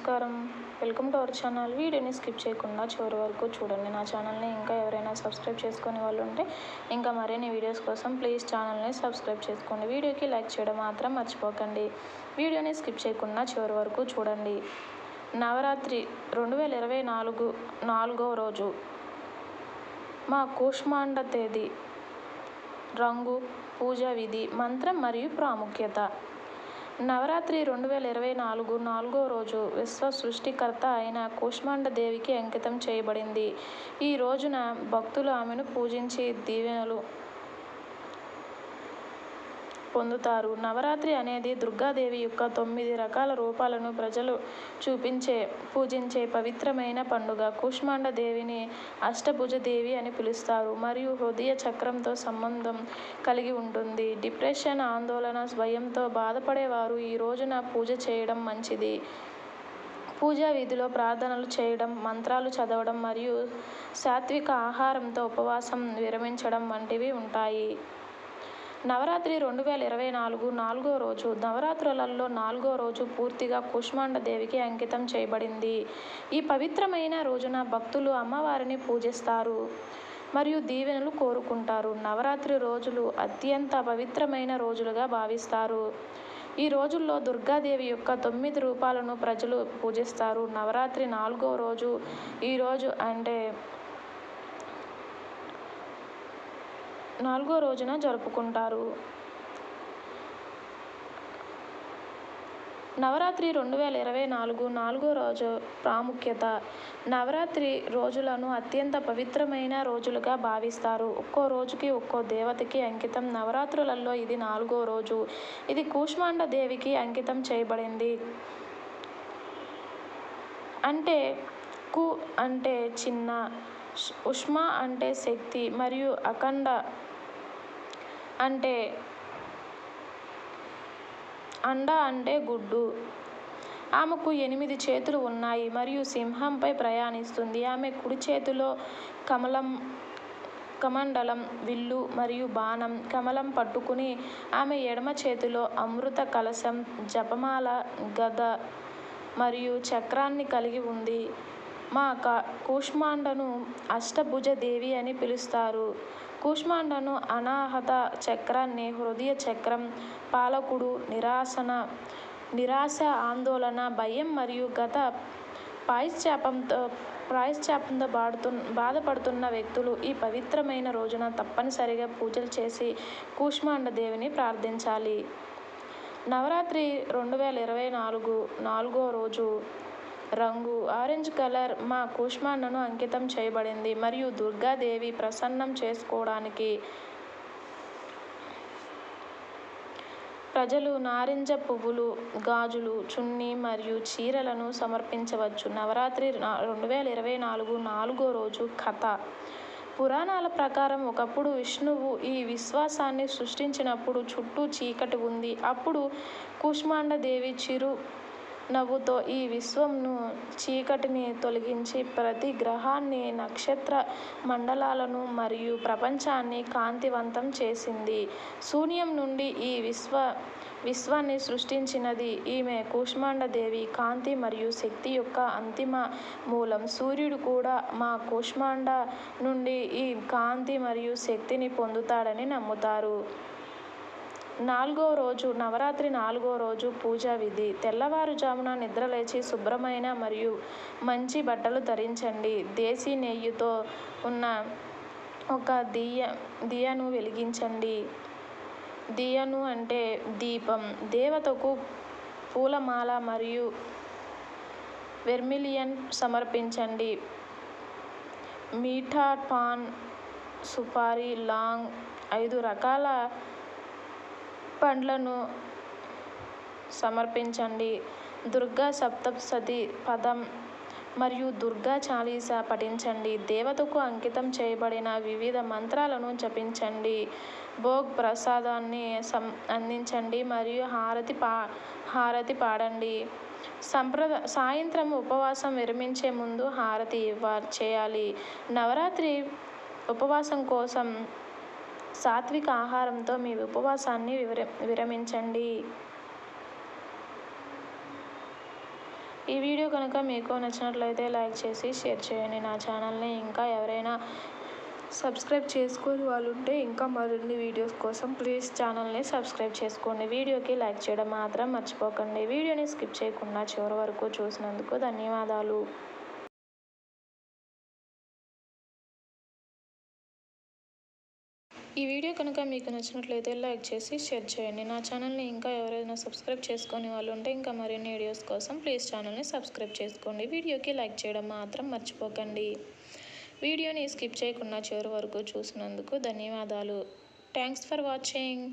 నమస్కారం. Welcome to our channel. వీడియోని skip చేయకుండా చివరి వరకు చూడండి. నా ఛానల్ని ఇంకా ఎవరైనా సబ్స్క్రైబ్ చేసుకునే వాళ్ళు ఉంటే ఇంకా మరిన్ని వీడియోస్ కోసం ప్లీజ్ ఛానల్ని సబ్స్క్రైబ్ చేసుకోండి. వీడియోకి లైక్ చేయడం మాత్రం మర్చిపోకండి. వీడియోని స్కిప్ చేయకుండా చివరి వరకు చూడండి. నవరాత్రి 2024 4వ రోజు. మా కూష్మాండ తేదీ, రంగు, పూజా విధి, మంత్రం మరియు ప్రాముఖ్యత. నవరాత్రి 2024 4వ రోజు విశ్వ సృష్టికర్త అయిన కూష్మాండ దేవికి అంకితం చేయబడింది. ఈ రోజున భక్తులు ఆమెను పూజించి దీవెనలు పొందుతారు. నవరాత్రి అనేది దుర్గాదేవి యొక్క 9 రకాల రూపాలను ప్రజలు పూజించే పవిత్రమైన పండుగ. కూష్మాండ దేవిని అష్టభుజ దేవి అని పిలుస్తారు మరియు హృదయ చక్రంతో సంబంధం కలిగి ఉంటుంది. డిప్రెషన్, ఆందోళన, భయంతో బాధపడేవారు ఈ రోజున పూజ చేయడం మంచిది. పూజా విధిలో ప్రార్థనలు చేయడం, మంత్రాలు చదవడం మరియు సాత్విక ఆహారంతో ఉపవాసం విరమించడం వంటివి ఉంటాయి. నవరాత్రి 2024 4వ రోజు. నవరాత్రులలో 4వ రోజు పూర్తిగా కూష్మాండ దేవికి అంకితం చేయబడింది. ఈ పవిత్రమైన రోజున భక్తులు అమ్మవారిని పూజిస్తారు మరియు దీవెనలు కోరుకుంటారు. నవరాత్రి రోజులు అత్యంత పవిత్రమైన రోజులుగా భావిస్తారు. ఈ రోజుల్లో దుర్గాదేవి యొక్క 9 రూపాలను ప్రజలు పూజిస్తారు. నవరాత్రి 4వ రోజు ఈ రోజు అంటే 4వ రోజున జరుపుకుంటారు. నవరాత్రి 2024 4వ రోజు ప్రాముఖ్యత. నవరాత్రి రోజులను అత్యంత పవిత్రమైన రోజులుగా భావిస్తారు. ఒక్కో రోజుకి ఒక్కో దేవతకి అంకితం. నవరాత్రులలో ఇది 4వ రోజు. ఇది కూష్మాండ దేవికి అంకితం చేయబడింది. అంటే కు అంటే చిన్న, ఉష్మ అంటే శక్తి మరియు అఖండ అంటే అండ అంటే గుడ్డు. ఆమెకు 8 చేతులు ఉన్నాయి మరియు సింహంపై ప్రయాణిస్తుంది. ఆమె కుడి చేతిలో కమండలం, విల్లు మరియు బాణం, కమలం పట్టుకుని ఆమె ఎడమ చేతిలో అమృత కలశం, జపమాల, గద మరియు చక్రాన్ని కలిగి ఉంది. మా కూష్మాండను అష్టభుజ దేవి అని పిలుస్తారు. కూష్మాండను అనాహత చక్రాన్ని హృదయ చక్రం, పాలకుడు, నిరాశ, ఆందోళన, భయం మరియు గత ప్రాయశ్చాపంతో బాధపడుతున్న వ్యక్తులు ఈ పవిత్రమైన రోజున తప్పనిసరిగా పూజలు చేసి కూష్మాండ దేవిని ప్రార్థించాలి. నవరాత్రి 2024 4వ రోజు. రంగు ఆరెంజ్ కలర్. మా కూష్మాండను అంకితం చేయబడింది మరియు దుర్గాదేవి ప్రసన్నం చేసుకోవడానికి ప్రజలు నారింజ పువ్వులు, గాజులు, చున్నీ మరియు చీరలను సమర్పించవచ్చు. నవరాత్రి 2024 4వ రోజు కథ. పురాణాల ప్రకారం ఒకప్పుడు విష్ణువు ఈ విశ్వాసాన్ని సృష్టించినప్పుడు చుట్టూ చీకటి ఉంది. అప్పుడు కూష్మాండ దేవి చిరు నవ్వుతో ఈ విశ్వంను, చీకటిని తొలగించి ప్రతి గ్రహాన్ని, నక్షత్ర మండలాలను మరియు ప్రపంచాన్ని కాంతివంతం చేసింది. శూన్యం నుండి ఈ విశ్వాన్ని సృష్టించినది ఈమె. కూష్మాండ దేవి కాంతి మరియు శక్తి యొక్క అంతిమ మూలం. సూర్యుడు కూడా మా కూష్మాండ నుండి ఈ కాంతి మరియు శక్తిని పొందుతాడని నమ్ముతారు. 4వ రోజు. నవరాత్రి 4వ రోజు పూజా విధి. తెల్లవారుజామున నిద్రలేచి శుభ్రమైన మరియు మంచి బట్టలు ధరించండి. దేశీ నెయ్యితో ఉన్న ఒక దియను వెలిగించండి. దియను అంటే దీపం. దేవతకు పూలమాల మరియు వెర్మిలియన్ సమర్పించండి. మీఠా, పాన్, సుపారీ, లాంగ్, 5 రకాల పండ్లను సమర్పించండి. దుర్గా సప్తశతి పదం మరియు దుర్గా చాలీసా పఠించండి. దేవతకు అంకితం చేయబడిన వివిధ మంత్రాలను జపించండి. భోగ్ ప్రసాదాన్ని అందించండి మరియు హారతి పాడండి. సాయంత్రం ఉపవాసం విరమించే ముందు హారతి చేయాలి. నవరాత్రి ఉపవాసం కోసం సాత్విక ఆహారంతో మీ ఉపవాసాన్ని విరమించండి. ఈ వీడియో కనుక మీకు నచ్చినట్లయితే లైక్ చేసి షేర్ చేయండి. నా ఛానల్ని ఇంకా ఎవరైనా సబ్స్క్రైబ్ చేసుకొని వాళ్ళు ఉంటే ఇంకా మరిన్ని వీడియోస్ కోసం ప్లీజ్ ఛానల్ని సబ్స్క్రైబ్ చేసుకోండి. వీడియోకి లైక్ చేయడం మాత్రం మర్చిపోకండి. వీడియోని స్కిప్ చేయకుండా చివరి వరకు చూసినందుకు ధన్యవాదాలు. ఈ వీడియో కనుక మీకు నచ్చినట్లయితే లైక్ చేసి షేర్ చేయండి. నా ఛానల్ని ఇంకా ఎవరైనా సబ్స్క్రైబ్ చేసుకొని వాళ్ళు ఉంటే ఇంకా మరిన్ని వీడియోస్ కోసం ప్లీజ్ ఛానల్ని సబ్స్క్రైబ్ చేసుకోండి. వీడియోకి లైక్ చేయడం మాత్రం మర్చిపోకండి. వీడియోని స్కిప్ చేయకుండా చివరి వరకు చూసినందుకు ధన్యవాదాలు. Thanks for watching.